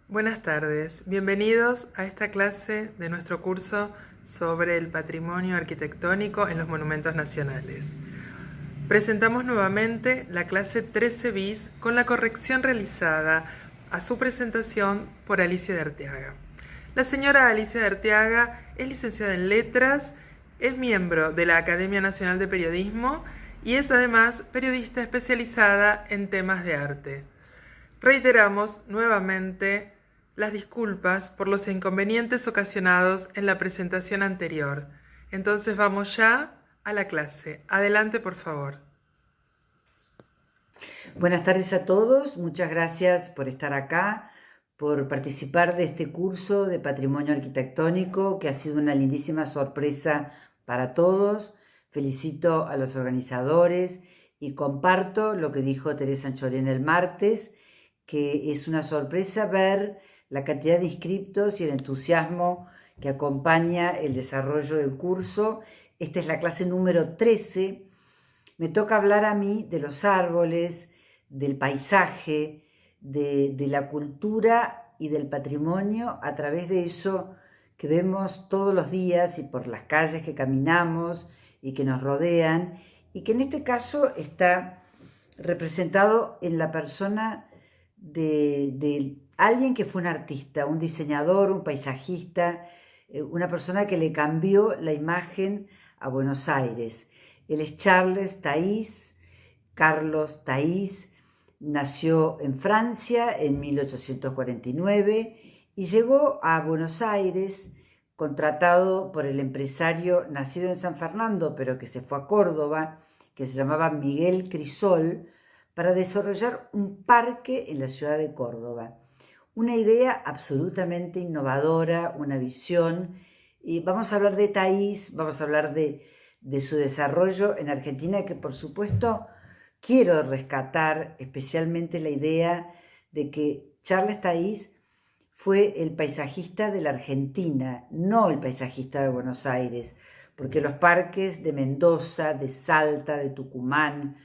Buenas tardes, bienvenidos a esta clase de nuestro curso sobre el patrimonio arquitectónico en los monumentos nacionales. Presentamos nuevamente la clase 13 bis con la corrección realizada a su presentación por Alicia de Arteaga. La señora Alicia de Arteaga es licenciada en Letras, es miembro de la Academia Nacional de Periodismo y es además periodista especializada en temas de arte. Reiteramos nuevamente las disculpas por los inconvenientes ocasionados en la presentación anterior. Entonces vamos ya a la clase. Adelante, por favor. Buenas tardes a todos, muchas gracias por estar acá, por participar de este curso de Patrimonio Arquitectónico que ha sido una lindísima sorpresa para todos. Felicito a los organizadores y comparto lo que dijo Teresa Anchorena el martes, que es una sorpresa ver la cantidad de inscriptos y el entusiasmo que acompaña el desarrollo del curso. Esta es la clase número 13. Me toca hablar a mí de los árboles, del paisaje, de la cultura y del patrimonio a través de eso que vemos todos los días y por las calles que caminamos y que nos rodean, y que en este caso está representado en la persona de alguien que fue un artista, un diseñador, un paisajista, una persona que le cambió la imagen a Buenos Aires. Él es Charles Taís, Carlos Taís. Nació en Francia en 1849 y llegó a Buenos Aires contratado por el empresario nacido en San Fernando, pero que se fue a Córdoba, que se llamaba Miguel Crisol, para desarrollar un parque en la ciudad de Córdoba. Una idea absolutamente innovadora, una visión. Y vamos a hablar de Taís, vamos a hablar de su desarrollo en Argentina, que por supuesto quiero rescatar especialmente la idea de que Charles Taís fue el paisajista de la Argentina, no el paisajista de Buenos Aires, porque los parques de Mendoza, de Salta, de Tucumán,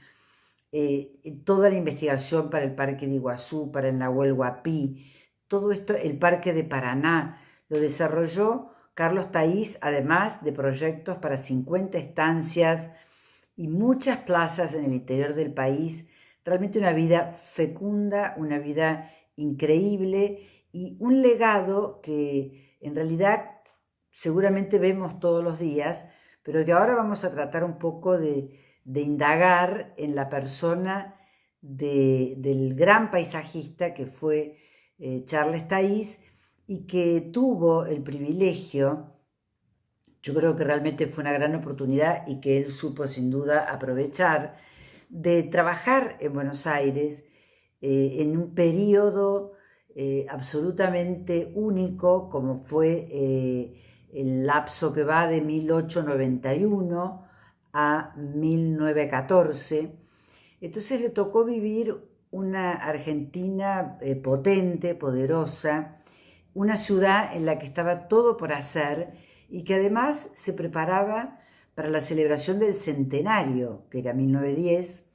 toda la investigación para el Parque de Iguazú, para el Nahuel Huapi, todo esto, el Parque de Paraná, lo desarrolló Carlos Taís, además de proyectos para 50 estancias y muchas plazas en el interior del país. Realmente una vida fecunda, una vida increíble y un legado que en realidad seguramente vemos todos los días, pero que ahora vamos a tratar un poco de indagar en la persona del gran paisajista que fue Charles Taís, y que tuvo el privilegio, yo creo que realmente fue una gran oportunidad y que él supo sin duda aprovechar, de trabajar en Buenos Aires en un periodo absolutamente único, como fue el lapso que va de 1891 a 1914. Entonces le tocó vivir una Argentina potente, poderosa, una ciudad en la que estaba todo por hacer y que además se preparaba para la celebración del centenario, que era 1910.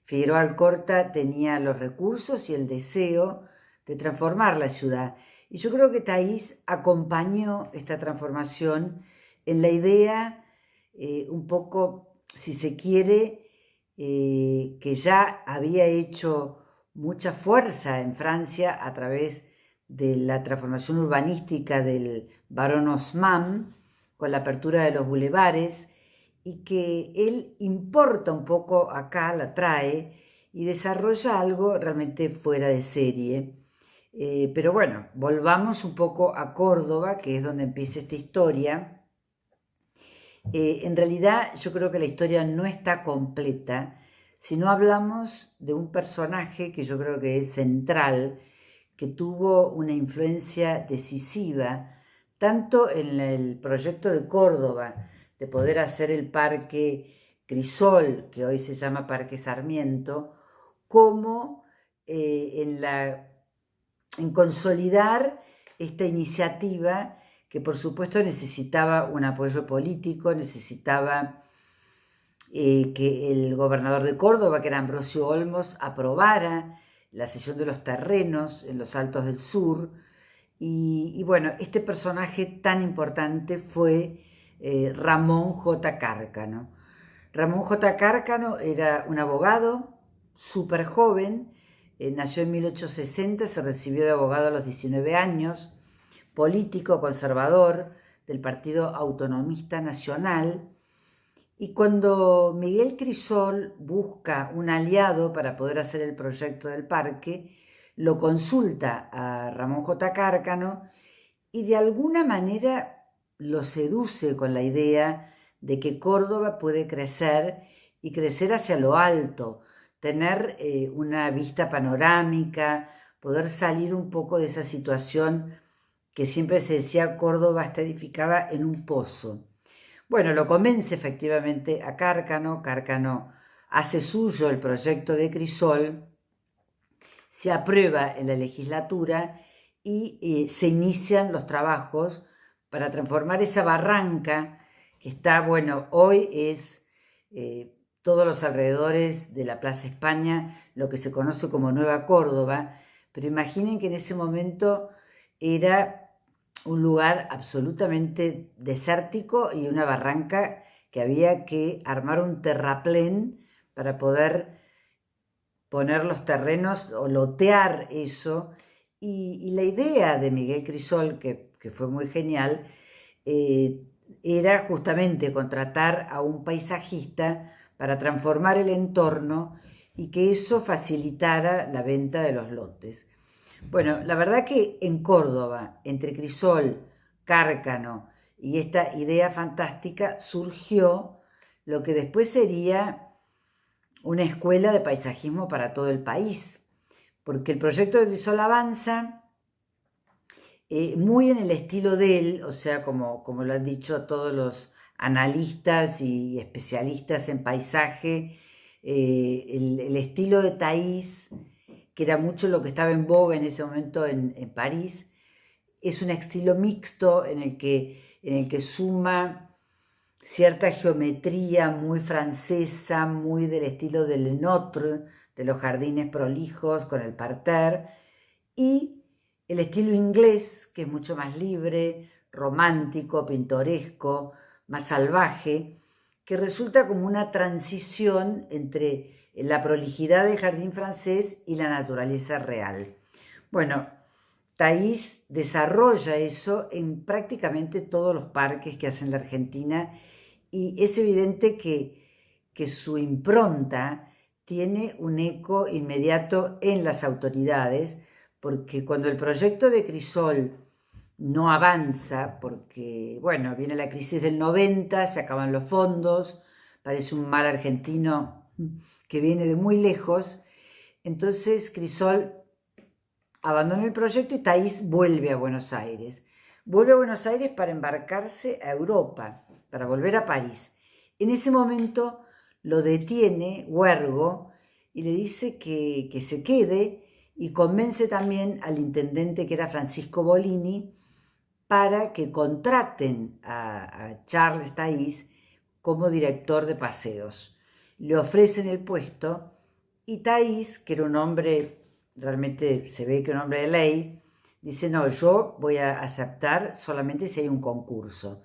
Figueroa Alcorta tenía los recursos y el deseo de transformar la ciudad. Y yo creo que Taís acompañó esta transformación en la idea, un poco, si se quiere, que ya había hecho mucha fuerza en Francia a través de la transformación urbanística del barón Haussmann, con la apertura de los bulevares, y que él importa un poco acá, la trae y desarrolla algo realmente fuera de serie. Pero bueno, volvamos un poco a Córdoba, que es donde empieza esta historia. En realidad yo creo que la historia no está completa si no hablamos de un personaje que yo creo que es central, que tuvo una influencia decisiva tanto en el proyecto de Córdoba de poder hacer el Parque Crisol, que hoy se llama Parque Sarmiento, como en consolidar esta iniciativa que por supuesto necesitaba un apoyo político, necesitaba que el gobernador de Córdoba, que era Ambrosio Olmos, aprobara la cesión de los terrenos en los Altos del Sur. Y bueno, este personaje tan importante fue Ramón J. Cárcano. Ramón J. Cárcano era un abogado súper joven, nació en 1860, se recibió de abogado a los 19 años, político conservador del Partido Autonomista Nacional. Y cuando Miguel Crisol busca un aliado para poder hacer el proyecto del parque, lo consulta a Ramón J. Cárcano y de alguna manera lo seduce con la idea de que Córdoba puede crecer y crecer hacia lo alto, tener una vista panorámica, poder salir un poco de esa situación que siempre se decía Córdoba está edificada en un pozo. Bueno, lo convence efectivamente a Cárcano, Cárcano hace suyo el proyecto de Crisol, se aprueba en la legislatura y se inician los trabajos para transformar esa barranca que está, bueno, hoy es todos los alrededores de la Plaza España, lo que se conoce como Nueva Córdoba, pero imaginen que en ese momento era un lugar absolutamente desértico y una barranca que había que armar un terraplén para poder poner los terrenos o lotear eso. Y la idea de Miguel Crisol, que fue muy genial, era justamente contratar a un paisajista para transformar el entorno y que eso facilitara la venta de los lotes. Bueno, la verdad que en Córdoba, entre Crisol, Cárcano y esta idea fantástica, surgió lo que después sería una escuela de paisajismo para todo el país, porque el proyecto de Crisol avanza muy en el estilo de él, o sea, como lo han dicho todos los analistas y especialistas en paisaje, el estilo de Taís, que era mucho lo que estaba en boga en ese momento en París, es un estilo mixto en el que suma cierta geometría muy francesa, muy del estilo de Le Notre, de los jardines prolijos con el parterre, y el estilo inglés, que es mucho más libre, romántico, pintoresco, más salvaje, que resulta como una transición entre la prolijidad del jardín francés y la naturaleza real. Bueno, Taís desarrolla eso en prácticamente todos los parques que hace en la Argentina y es evidente que su impronta tiene un eco inmediato en las autoridades, porque cuando el proyecto de Crisol no avanza, porque, bueno, viene la crisis del 90, se acaban los fondos, parece un mal argentino que viene de muy lejos, entonces Crisol abandona el proyecto y Taís vuelve a Buenos Aires. Vuelve a Buenos Aires para embarcarse a Europa, para volver a París. En ese momento lo detiene Huergo y le dice que se quede y convence también al intendente que era Francisco Bolini para que contraten a Charles Taís como director de paseos. Le ofrecen el puesto y Taís, que era un hombre, realmente se ve que un hombre de ley, dice, no, yo voy a aceptar solamente si hay un concurso.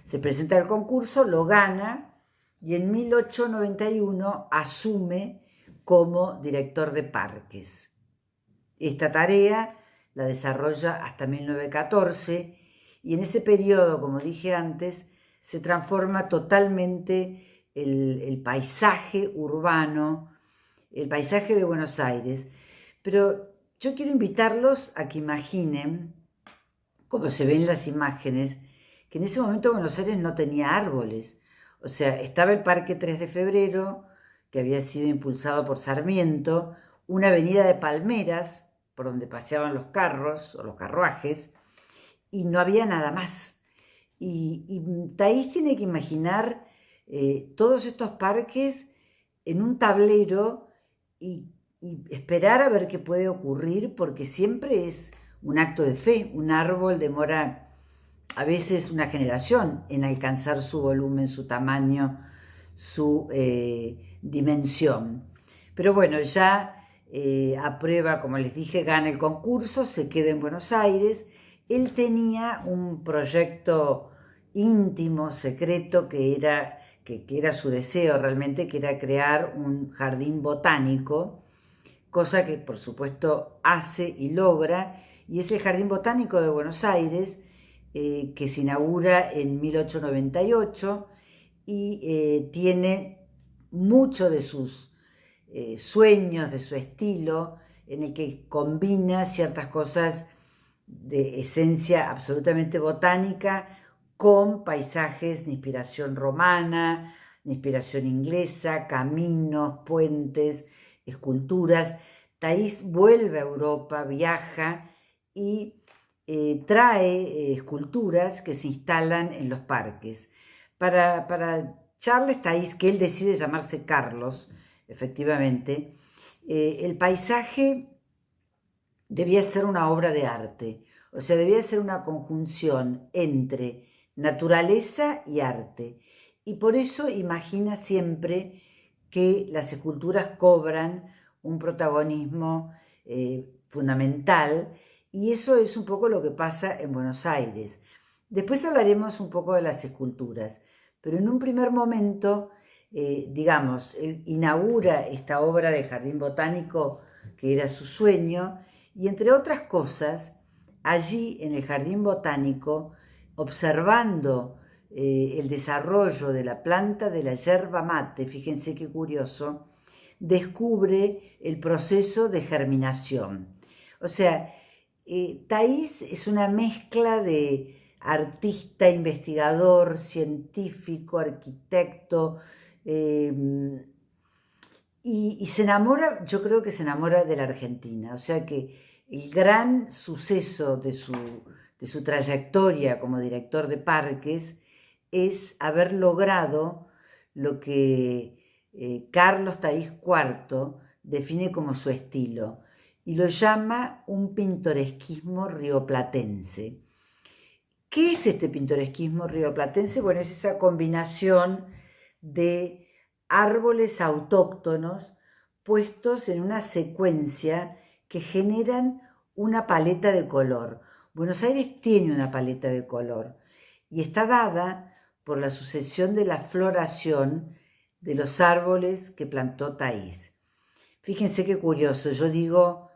Se presenta el concurso, lo gana y en 1891 asume como director de parques. Esta tarea la desarrolla hasta 1914 y en ese periodo, como dije antes, se transforma totalmente el paisaje urbano, el paisaje de Buenos Aires. Pero yo quiero invitarlos a que imaginen, como se ven las imágenes, que en ese momento Buenos Aires no tenía árboles. O sea, estaba el Parque 3 de Febrero, que había sido impulsado por Sarmiento, una avenida de palmeras, por donde paseaban los carros o los carruajes, y no había nada más. Y Taís tiene que imaginar todos estos parques en un tablero y esperar a ver qué puede ocurrir, porque siempre es un acto de fe. Un árbol demora a veces una generación en alcanzar su volumen, su tamaño, su dimensión. Pero bueno, ya aprueba, como les dije, gana el concurso, se queda en Buenos Aires. Él tenía un proyecto íntimo, secreto, que era su deseo realmente, que era crear un jardín botánico, cosa que por supuesto hace y logra, y es el Jardín Botánico de Buenos Aires, que se inaugura en 1898 y tiene mucho de sus sueños, de su estilo, en el que combina ciertas cosas de esencia absolutamente botánica con paisajes de inspiración romana, de inspiración inglesa, caminos, puentes, esculturas. Thaís vuelve a Europa, viaja y trae esculturas que se instalan en los parques. Para Charles Thaís, que él decide llamarse Carlos, efectivamente, el paisaje debía ser una obra de arte, o sea, debía ser una conjunción entre naturaleza y arte. Y por eso imagina siempre que las esculturas cobran un protagonismo fundamental, y eso es un poco lo que pasa en Buenos Aires. Después hablaremos un poco de las esculturas, pero en un primer momento, digamos, él inaugura esta obra de jardín botánico que era su sueño, y entre otras cosas, allí en el jardín botánico, observando el desarrollo de la planta de la yerba mate, fíjense qué curioso, descubre el proceso de germinación. O sea, Thaís es una mezcla de artista, investigador, científico, arquitecto, y se enamora, yo creo que se enamora de la Argentina. O sea que el gran suceso de su trayectoria como director de parques es haber logrado lo que Carlos Thaís IV define como su estilo, y lo llama un pintoresquismo rioplatense. ¿Qué es este pintoresquismo rioplatense? Bueno, es esa combinación de árboles autóctonos puestos en una secuencia que generan una paleta de color. Buenos Aires tiene una paleta de color y está dada por la sucesión de la floración de los árboles que plantó Thaís. Fíjense qué curioso, yo digo,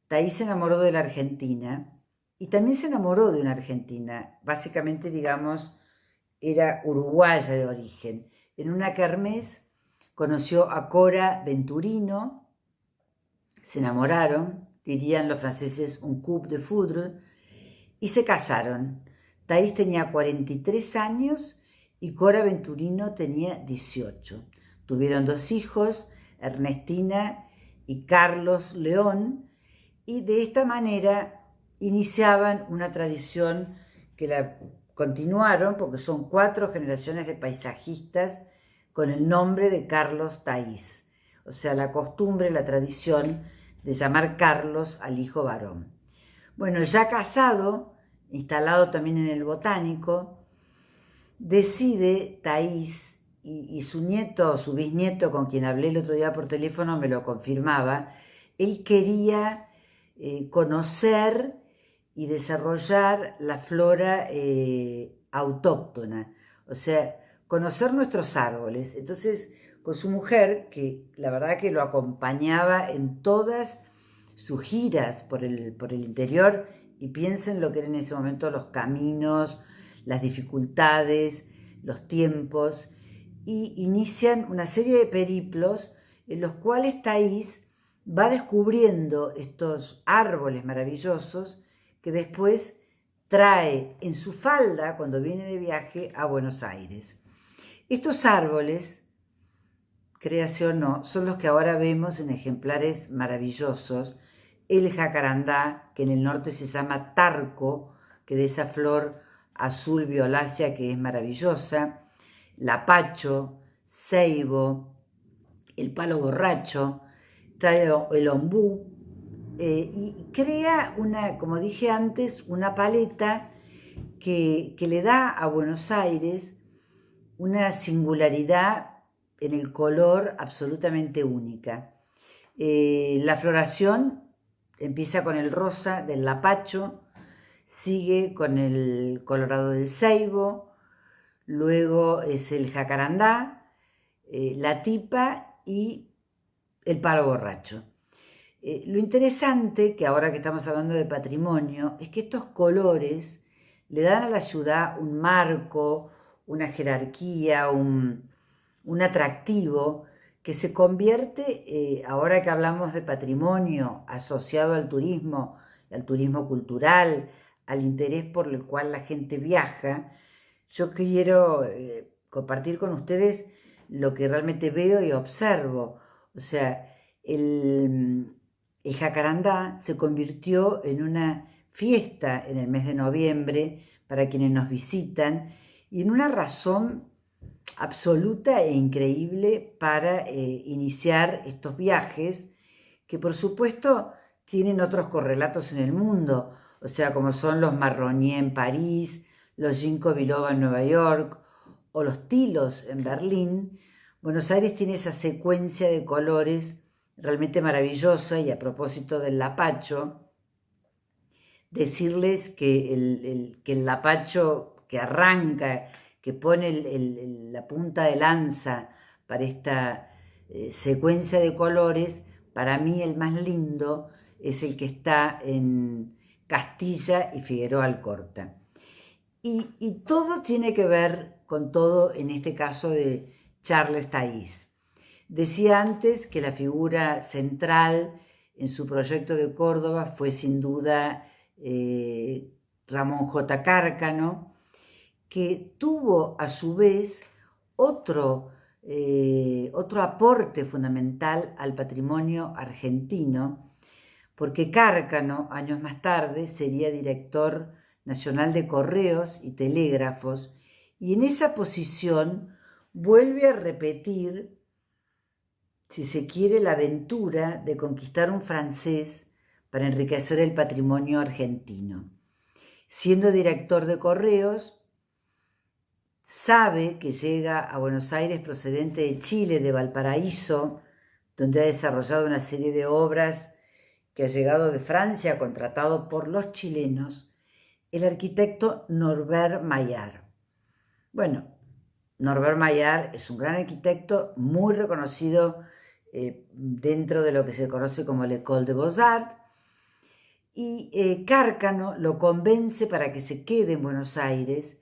Thaís se enamoró de la Argentina y también se enamoró de una Argentina, básicamente, digamos, era uruguaya de origen. En una kermés conoció a Cora Venturino, se enamoraron, dirían los franceses un coup de foudre, y se casaron. Thaís tenía 43 años y Cora Venturino tenía 18. Tuvieron 2 hijos, Ernestina y Carlos León, y de esta manera iniciaban una tradición que la continuaron, porque son 4 generaciones de paisajistas con el nombre de Carlos Thaís. O sea, la costumbre, la tradición de llamar Carlos al hijo varón. Bueno, ya casado, instalado también en el botánico, decide Thaís, y su nieto, su bisnieto, con quien hablé el otro día por teléfono, me lo confirmaba, él quería conocer y desarrollar la flora autóctona, o sea, conocer nuestros árboles. Entonces, con su mujer, que la verdad que lo acompañaba en todas sus giras por el interior, y piensen lo que eran en ese momento los caminos, las dificultades, los tiempos, y inician una serie de periplos en los cuales Thaís va descubriendo estos árboles maravillosos que después trae en su falda cuando viene de viaje a Buenos Aires. Estos árboles, créase o no, son los que ahora vemos en ejemplares maravillosos. El jacarandá, que en el norte se llama tarco, que de esa flor azul violácea que es maravillosa, lapacho, ceibo, el palo borracho, trae el ombú, y crea como dije antes, una paleta que le da a Buenos Aires una singularidad en el color absolutamente única. La floración empieza con el rosa del lapacho, sigue con el colorado del ceibo, luego es el jacarandá, la tipa y el palo borracho. Lo interesante, que ahora que estamos hablando de patrimonio, es que estos colores le dan a la ciudad un marco, una jerarquía, un atractivo que se convierte, ahora que hablamos de patrimonio asociado al turismo cultural, al interés por el cual la gente viaja, yo quiero compartir con ustedes lo que realmente veo y observo. O sea, el jacarandá se convirtió en una fiesta en el mes de noviembre para quienes nos visitan y en una razón absoluta e increíble para iniciar estos viajes que por supuesto tienen otros correlatos en el mundo, o sea, como son los Marronier en París, los Ginkgo biloba en Nueva York o los tilos en Berlín. Buenos Aires tiene esa secuencia de colores realmente maravillosa. Y a propósito del lapacho, decirles que el lapacho que arranca, que pone la punta de lanza para esta secuencia de colores, para mí el más lindo es el que está en Castilla y Figueroa Alcorta. Y todo tiene que ver con todo, en este caso de Charles Taís. Decía antes que la figura central en su proyecto de Córdoba fue sin duda Ramón J. Cárcano, que tuvo a su vez otro aporte fundamental al patrimonio argentino, porque Cárcano, años más tarde, sería director nacional de Correos y Telégrafos, y en esa posición vuelve a repetir, si se quiere, la aventura de conquistar un francés para enriquecer el patrimonio argentino. Siendo director de Correos, sabe que llega a Buenos Aires procedente de Chile, de Valparaíso, donde ha desarrollado una serie de obras, que ha llegado de Francia, contratado por los chilenos, el arquitecto Norbert Maillart. Bueno, Norbert Maillart es un gran arquitecto, muy reconocido dentro de lo que se conoce como l'École des Beaux-Arts, y Cárcano lo convence para que se quede en Buenos Aires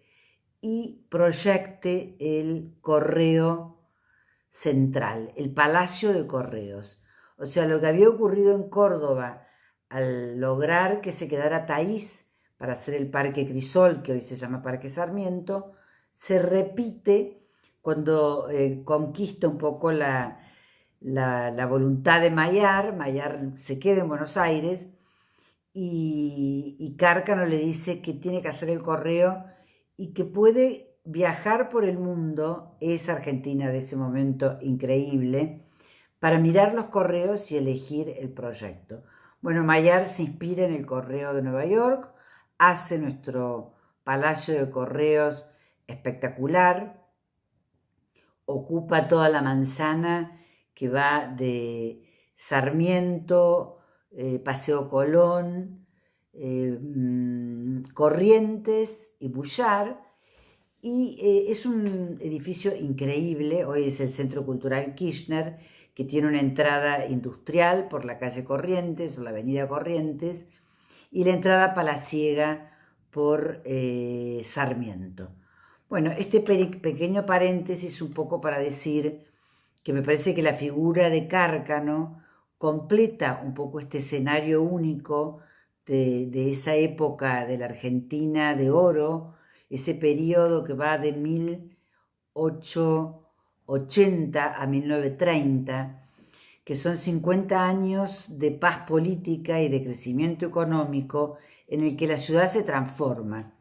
y proyecte el Correo Central, el Palacio de Correos. O sea, lo que había ocurrido en Córdoba al lograr que se quedara Taís para hacer el Parque Crisol, que hoy se llama Parque Sarmiento, se repite cuando conquista un poco la voluntad de Maillart. Maillart se queda en Buenos Aires y Cárcano le dice que tiene que hacer el correo y que puede viajar por el mundo, esa Argentina de ese momento increíble, para mirar los correos y elegir el proyecto. Bueno, Maillart se inspira en el correo de Nueva York, hace nuestro Palacio de Correos espectacular, ocupa toda la manzana que va de Sarmiento, Paseo Colón, Corrientes y Bullard, y es un edificio increíble. Hoy es el Centro Cultural Kirchner, que tiene una entrada industrial por la calle Corrientes o la avenida Corrientes, y la entrada palaciega por Sarmiento. Bueno, este pequeño paréntesis un poco para decir que me parece que la figura de Cárcano completa un poco este escenario único de esa época de la Argentina de oro, ese periodo que va de 1880 a 1930, que son 50 años de paz política y de crecimiento económico en el que la ciudad se transforma.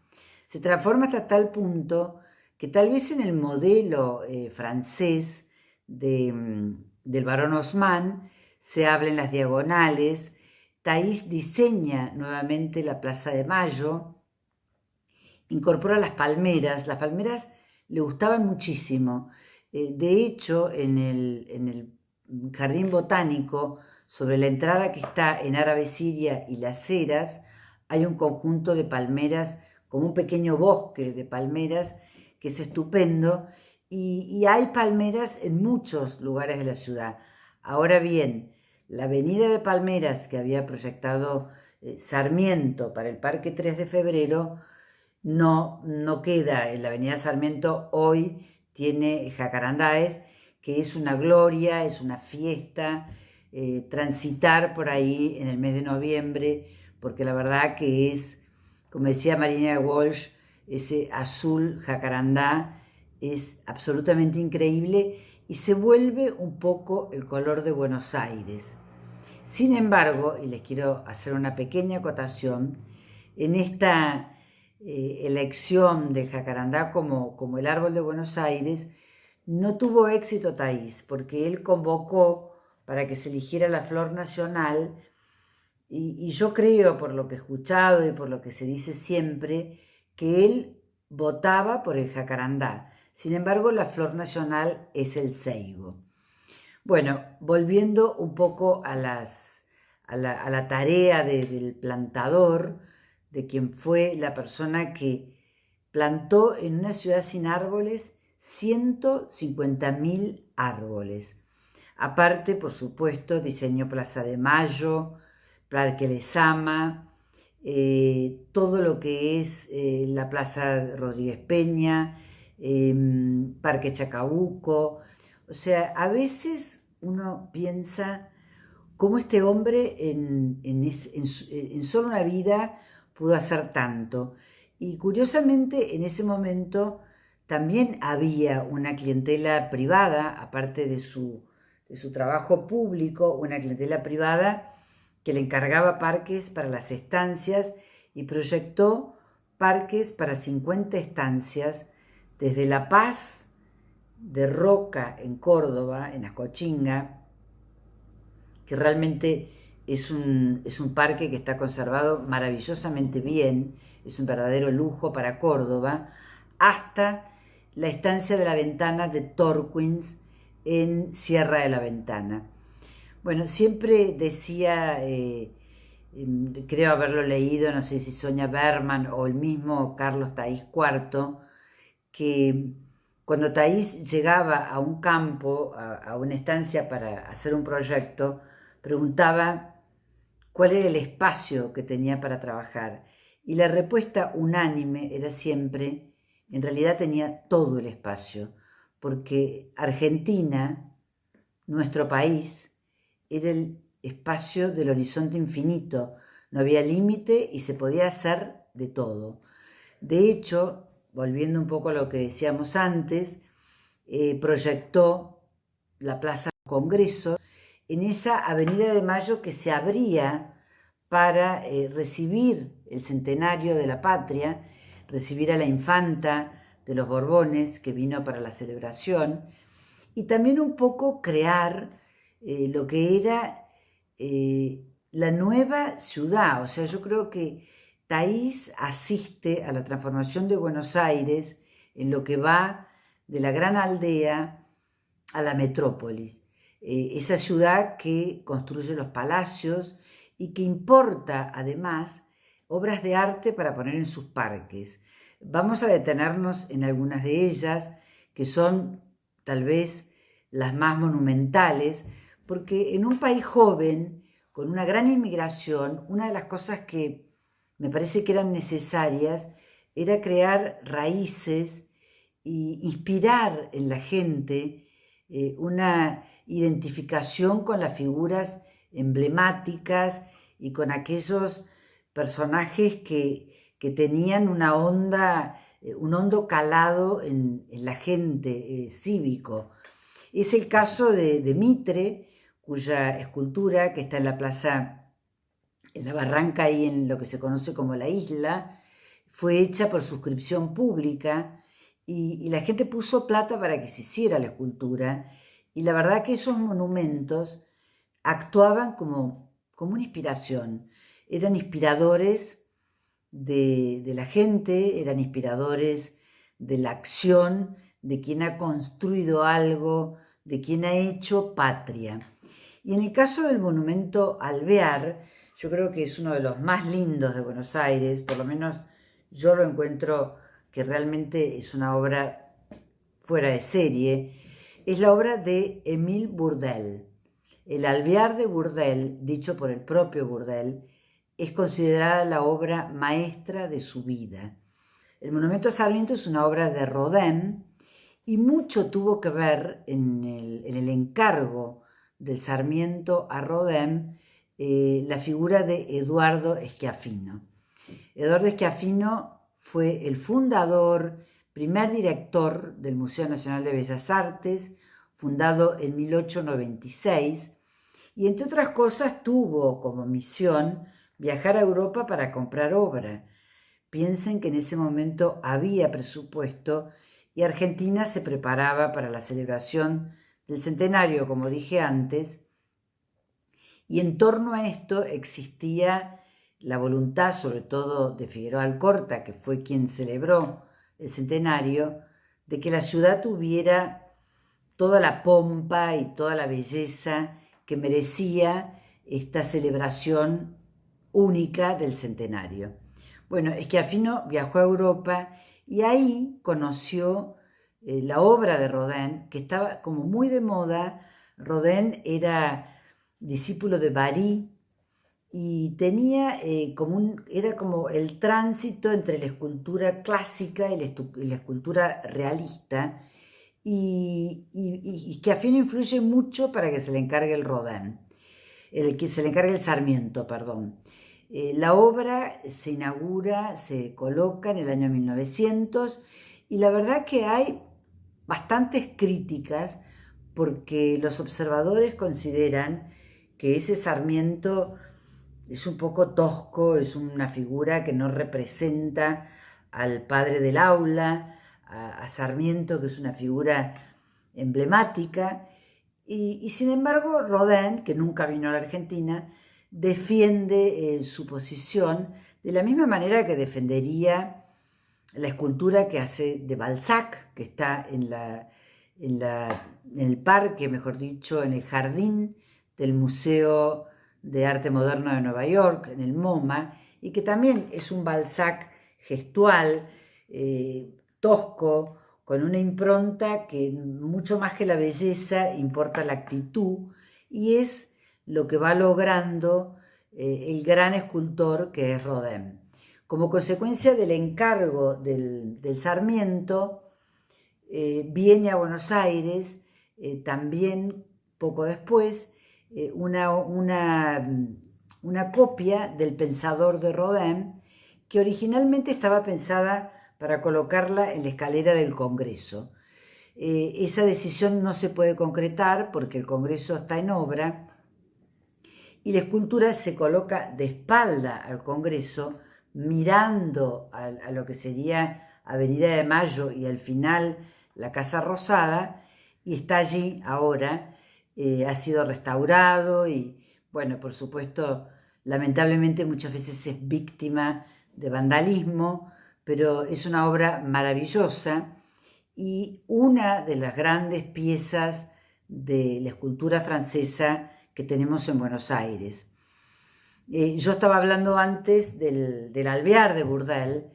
Se transforma hasta tal punto que tal vez en el modelo francés del barón Haussmann se habla en las diagonales. Taís diseña nuevamente la Plaza de Mayo, incorpora las palmeras. Las palmeras le gustaban muchísimo. De hecho, en el Jardín Botánico, Sobre la entrada que está en Árabe Siria y Las Heras hay un conjunto de palmeras, como un pequeño bosque de palmeras, que es estupendo, y hay palmeras en muchos lugares de la ciudad. Ahora bien, la avenida de Palmeras que había proyectado Sarmiento para el Parque 3 de Febrero no queda. En la avenida Sarmiento hoy tiene Jacarandáes, que es una gloria, es una fiesta, transitar por ahí en el mes de noviembre, porque la verdad que es, como decía Marina Walsh, ese azul jacarandá es absolutamente increíble y se vuelve un poco el color de Buenos Aires. Sin embargo, y les quiero hacer una pequeña acotación, en esta elección del jacarandá como el árbol de Buenos Aires, no tuvo éxito Taís, porque él convocó para que se eligiera la flor nacional, y yo creo, por lo que he escuchado y por lo que se dice siempre, que él votaba por el jacarandá. Sin embargo, la flor nacional es el ceibo. Bueno, volviendo un poco a la tarea del plantador, de quien fue la persona que plantó en una ciudad sin árboles 150.000 árboles. Aparte, por supuesto, diseñó Plaza de Mayo, Parque Lezama, todo lo que es la Plaza Rodríguez Peña, Parque Chacabuco. O sea, a veces uno piensa cómo este hombre en solo una vida pudo hacer tanto. Y curiosamente, en ese momento también había una clientela privada, aparte de su trabajo público, una clientela privada que le encargaba parques para las estancias y proyectó parques para 50 estancias desde La Paz de Roca en Córdoba, en Ascochinga, que realmente es un parque que está conservado maravillosamente bien, es un verdadero lujo para Córdoba, hasta la estancia de la Ventana de Torquins en Sierra de la Ventana. Bueno, siempre decía, creo haberlo leído, no sé si Sonia Berman o el mismo Carlos Taís IV, que cuando Taís llegaba a un campo, a una estancia para hacer un proyecto, preguntaba cuál era el espacio que tenía para trabajar. Y la respuesta unánime era siempre, en realidad tenía todo el espacio, porque Argentina, nuestro país, era el espacio del horizonte infinito, no había límite y se podía hacer de todo. De hecho, volviendo un poco a lo que decíamos antes, proyectó la Plaza Congreso en esa Avenida de Mayo que se abría para recibir el centenario de la patria, recibir a la infanta de los Borbones que vino para la celebración, y también un poco crear lo que era la nueva ciudad. O sea, yo creo que Taís asiste a la transformación de Buenos Aires en lo que va de la gran aldea a la metrópolis. Esa ciudad que construye los palacios y que importa además obras de arte para poner en sus parques. Vamos a detenernos en algunas de ellas, que son tal vez las más monumentales, porque en un país joven, con una gran inmigración, una de las cosas que me parece que eran necesarias era crear raíces e inspirar en la gente una identificación con las figuras emblemáticas y con aquellos personajes que tenían una onda, un hondo calado en la gente, cívico. Es el caso de Mitre, cuya escultura, que está en la plaza, en la barranca y en lo que se conoce como la isla, fue hecha por suscripción pública y la gente puso plata para que se hiciera la escultura, y la verdad que esos monumentos actuaban como una inspiración, eran inspiradores de la gente, eran inspiradores de la acción, de quien ha construido algo, de quien ha hecho patria. Y en el caso del monumento Alvear, yo creo que es uno de los más lindos de Buenos Aires, por lo menos yo lo encuentro que realmente es una obra fuera de serie, es la obra de Émile Bourdelle. El Alvear de Bourdelle, dicho por el propio Bourdelle, es considerada la obra maestra de su vida. El Monumento a Sarmiento es una obra de Rodin y mucho tuvo que ver en el encargo del Sarmiento a Rodin la figura de Eduardo Schiaffino. Eduardo Schiaffino fue el fundador, primer director del Museo Nacional de Bellas Artes, fundado en 1896, y entre otras cosas tuvo como misión viajar a Europa para comprar obra. Piensen que en ese momento había presupuesto y Argentina se preparaba para la celebración del centenario, como dije antes, y en torno a esto existía la voluntad, sobre todo de Figueroa Alcorta, que fue quien celebró el centenario, de que la ciudad tuviera toda la pompa y toda la belleza que merecía esta celebración única del centenario. Bueno, Schiaffino viajó a Europa y ahí conoció la obra de Rodin, que estaba como muy de moda. Rodin era discípulo de Bari y tenía era como el tránsito entre la escultura clásica y la escultura realista, y Schiaffino influye mucho para que se le encargue el Rodin, que se le encargue el Sarmiento, perdón. La obra se inaugura, se coloca en el año 1900 y la verdad que hay bastantes críticas porque los observadores consideran que ese Sarmiento es un poco tosco, es una figura que no representa al padre del aula, a Sarmiento, que es una figura emblemática, y sin embargo Rodin, que nunca vino a la Argentina, defiende su posición de la misma manera que defendería la escultura que hace de Balzac, que está en el parque, mejor dicho, en el jardín del Museo de Arte Moderno de Nueva York, en el MoMA, y que también es un Balzac gestual, tosco, con una impronta que mucho más que la belleza importa la actitud, y es lo que va logrando el gran escultor que es Rodin. Como consecuencia del encargo del Sarmiento, viene a Buenos Aires también poco después una copia del Pensador de Rodin, que originalmente estaba pensada para colocarla en la escalera del Congreso. Esa decisión no se puede concretar porque el Congreso está en obra y la escultura se coloca de espalda al Congreso, mirando a lo que sería Avenida de Mayo y al final la Casa Rosada, y está allí ahora. Ha sido restaurado y, bueno, por supuesto, lamentablemente muchas veces es víctima de vandalismo, pero es una obra maravillosa y una de las grandes piezas de la escultura francesa que tenemos en Buenos Aires. Yo estaba hablando antes del Alvear de Bourdelle,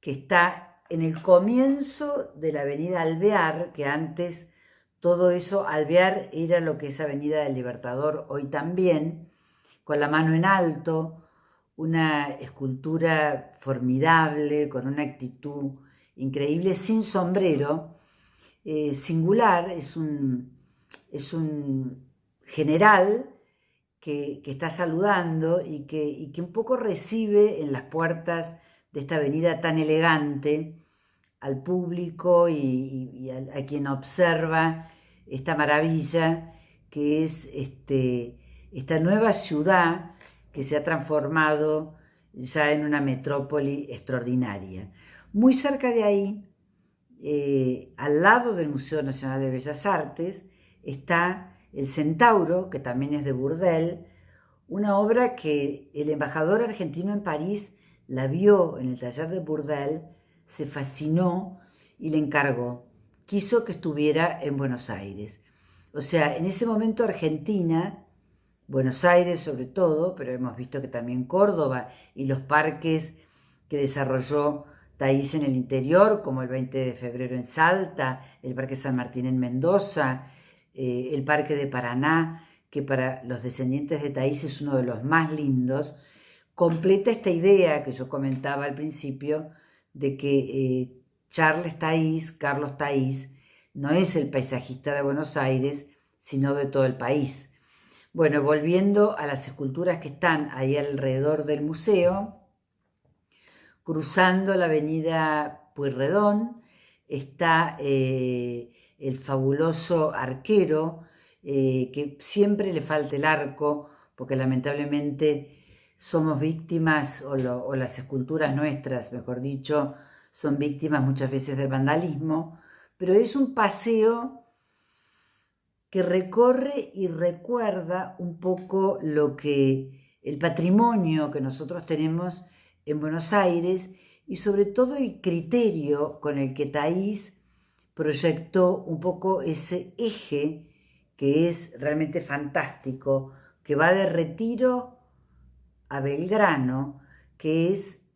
que está en el comienzo de la avenida Alvear, que antes todo eso, Alvear era lo que es Avenida del Libertador hoy también, con la mano en alto, una escultura formidable, con una actitud increíble, sin sombrero, singular, es un general que está saludando y que un poco recibe en las puertas de esta avenida tan elegante al público y a quien observa esta maravilla que es esta nueva ciudad que se ha transformado ya en una metrópoli extraordinaria. Muy cerca de ahí, al lado del Museo Nacional de Bellas Artes, está El Centauro, que también es de Bourdelle, una obra que el embajador argentino en París la vio en el taller de Bourdelle, se fascinó y le encargó. Quiso que estuviera en Buenos Aires. O sea, en ese momento Argentina Buenos Aires sobre todo, pero hemos visto que también Córdoba y los parques que desarrolló Thaís en el interior, como el 20 de febrero en Salta, el Parque San Martín en Mendoza, el Parque de Paraná, que para los descendientes de Thaís es uno de los más lindos, completa esta idea que yo comentaba al principio de que Charles Thaís, Carlos Thaís, no es el paisajista de Buenos Aires, sino de todo el país. Bueno, volviendo a las esculturas que están ahí alrededor del museo, cruzando la avenida Pueyrredón está el fabuloso arquero, que siempre le falta el arco, porque lamentablemente somos víctimas, o las esculturas nuestras, mejor dicho, son víctimas muchas veces del vandalismo, pero es un paseo que recorre y recuerda un poco lo que el patrimonio que nosotros tenemos en Buenos Aires y sobre todo el criterio con el que Thaís proyectó un poco ese eje que es realmente fantástico, que va de Retiro a Belgrano, que es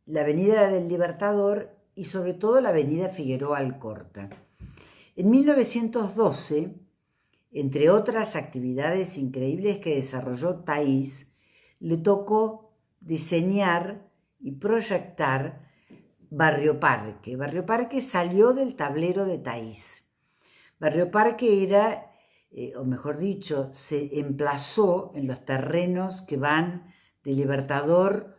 la Avenida del Libertador y sobre todo la Avenida Figueroa Alcorta. En 1912, entre otras actividades increíbles que desarrolló Thaís, le tocó diseñar y proyectar Barrio Parque. Barrio Parque salió del tablero de Thaís. Barrio Parque era, o mejor dicho, se emplazó en los terrenos que van de Libertador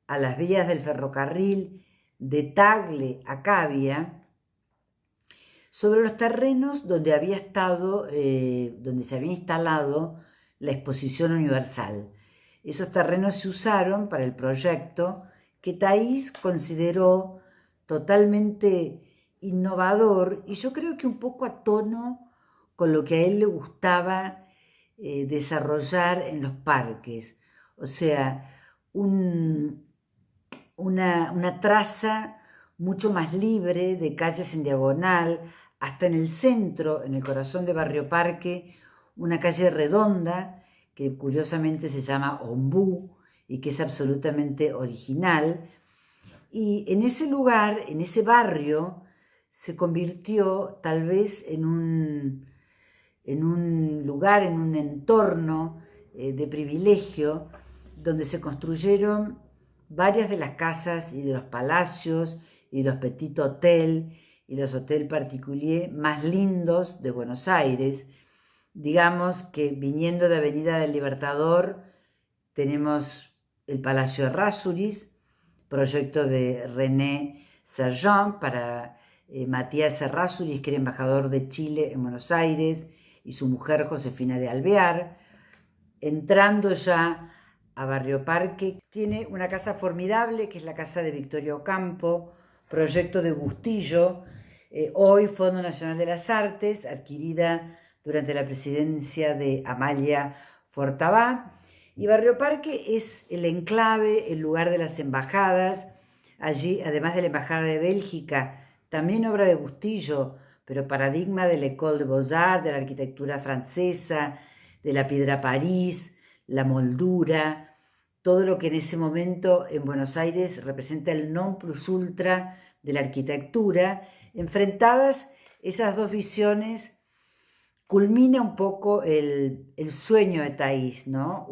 a las vías del ferrocarril, de Tagle a Cavia, sobre los terrenos donde había estado, donde se había instalado la Exposición Universal. Esos terrenos se usaron para el proyecto que Thaís consideró totalmente innovador y yo creo que un poco a tono con lo que a él le gustaba desarrollar en los parques. O sea, una traza mucho más libre de calles en diagonal, hasta en el centro, en el corazón de Barrio Parque, una calle redonda que curiosamente se llama Ombú y que es absolutamente original. Y en ese lugar, en ese barrio, se convirtió tal vez en un lugar, en un entorno de privilegio, donde se construyeron varias de las casas y de los palacios y los petit hotel y los hotel particulier más lindos de Buenos Aires. Digamos que viniendo de Avenida del Libertador tenemos el Palacio Errázuriz, proyecto de René Sergent para Matías Errázuriz, que era embajador de Chile en Buenos Aires, y su mujer Josefina de Alvear. Entrando ya a Barrio Parque, tiene una casa formidable que es la casa de Victoria Ocampo, proyecto de Bustillo, hoy Fondo Nacional de las Artes, adquirida durante la presidencia de Amalia Fortabá. Y Barrio Parque es el enclave, el lugar de las embajadas. Allí, además de la Embajada de Bélgica, también obra de Bustillo, pero paradigma de l'École de Beaux-Arts, de la arquitectura francesa, de la piedra París, la moldura, todo lo que en ese momento en Buenos Aires representa el non plus ultra de la arquitectura. Enfrentadas esas dos visiones, culmina un poco el sueño de Thaís, ¿no?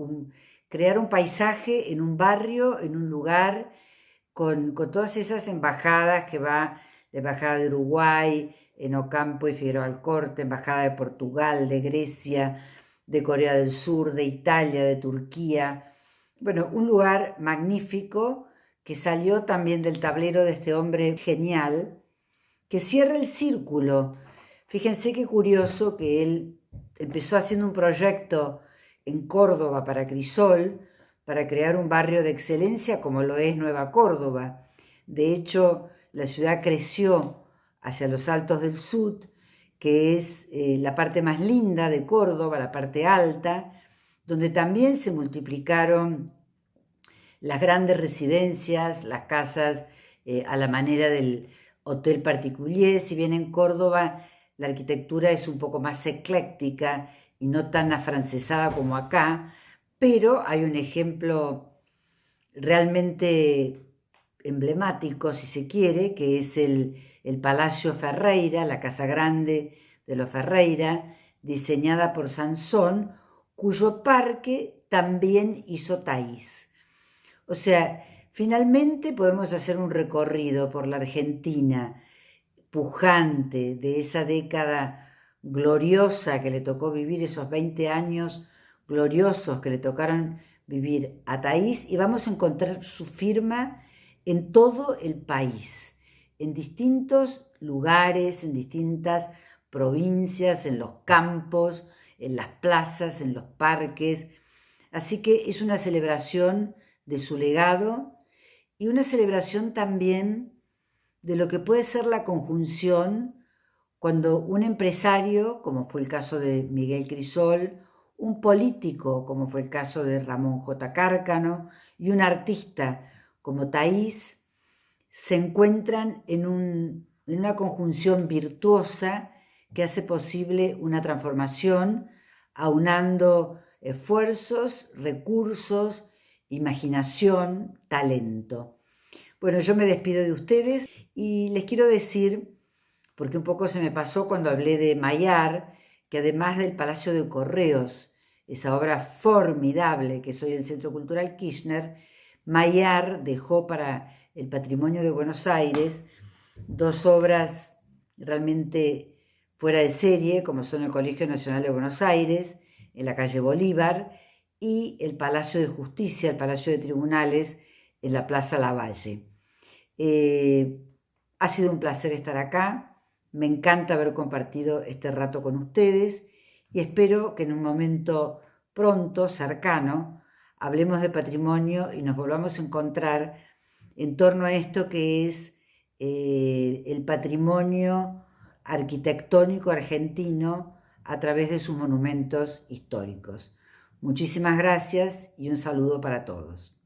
Crear un paisaje en un barrio, en un lugar, con todas esas embajadas que va, la Embajada de Uruguay, en Ocampo y Figueroa Alcorta, Embajada de Portugal, de Grecia, de Corea del Sur, de Italia, de Turquía. Bueno, un lugar magnífico que salió también del tablero de este hombre genial, que cierra el círculo. Fíjense qué curioso que él empezó haciendo un proyecto en Córdoba para Crisol, para crear un barrio de excelencia como lo es Nueva Córdoba. De hecho, la ciudad creció hacia los Altos del Sud, que es la parte más linda de Córdoba, la parte alta, donde también se multiplicaron las grandes residencias, las casas a la manera del hotel particulier. Si bien en Córdoba la arquitectura es un poco más ecléctica y no tan afrancesada como acá, pero hay un ejemplo realmente emblemático, si se quiere, que es el Palacio Ferreira, la Casa Grande de los Ferreira, diseñada por Sansón, cuyo parque también hizo Thaís. O sea, finalmente podemos hacer un recorrido por la Argentina pujante de esa década gloriosa que le tocó vivir, esos 20 años gloriosos que le tocaron vivir a Thaís, y vamos a encontrar su firma en todo el país, en distintos lugares, en distintas provincias, en los campos, en las plazas, en los parques. Así que es una celebración de su legado y una celebración también de lo que puede ser la conjunción cuando un empresario, como fue el caso de Miguel Crisol, un político, como fue el caso de Ramón J. Cárcano, y un artista como Thaís, se encuentran en una conjunción virtuosa que hace posible una transformación, aunando esfuerzos, recursos, imaginación, talento. Bueno, yo me despido de ustedes y les quiero decir, porque un poco se me pasó cuando hablé de Mayar, que además del Palacio de Correos, esa obra formidable que es hoy el Centro Cultural Kirchner, Mayar dejó para el patrimonio de Buenos Aires dos obras realmente fuera de serie, como son el Colegio Nacional de Buenos Aires, en la calle Bolívar, y el Palacio de Justicia, el Palacio de Tribunales, en la Plaza Lavalle. Ha sido un placer estar acá, me encanta haber compartido este rato con ustedes y espero que en un momento pronto, cercano, hablemos de patrimonio y nos volvamos a encontrar en torno a esto que es el patrimonio arquitectónico argentino a través de sus monumentos históricos. Muchísimas gracias y un saludo para todos.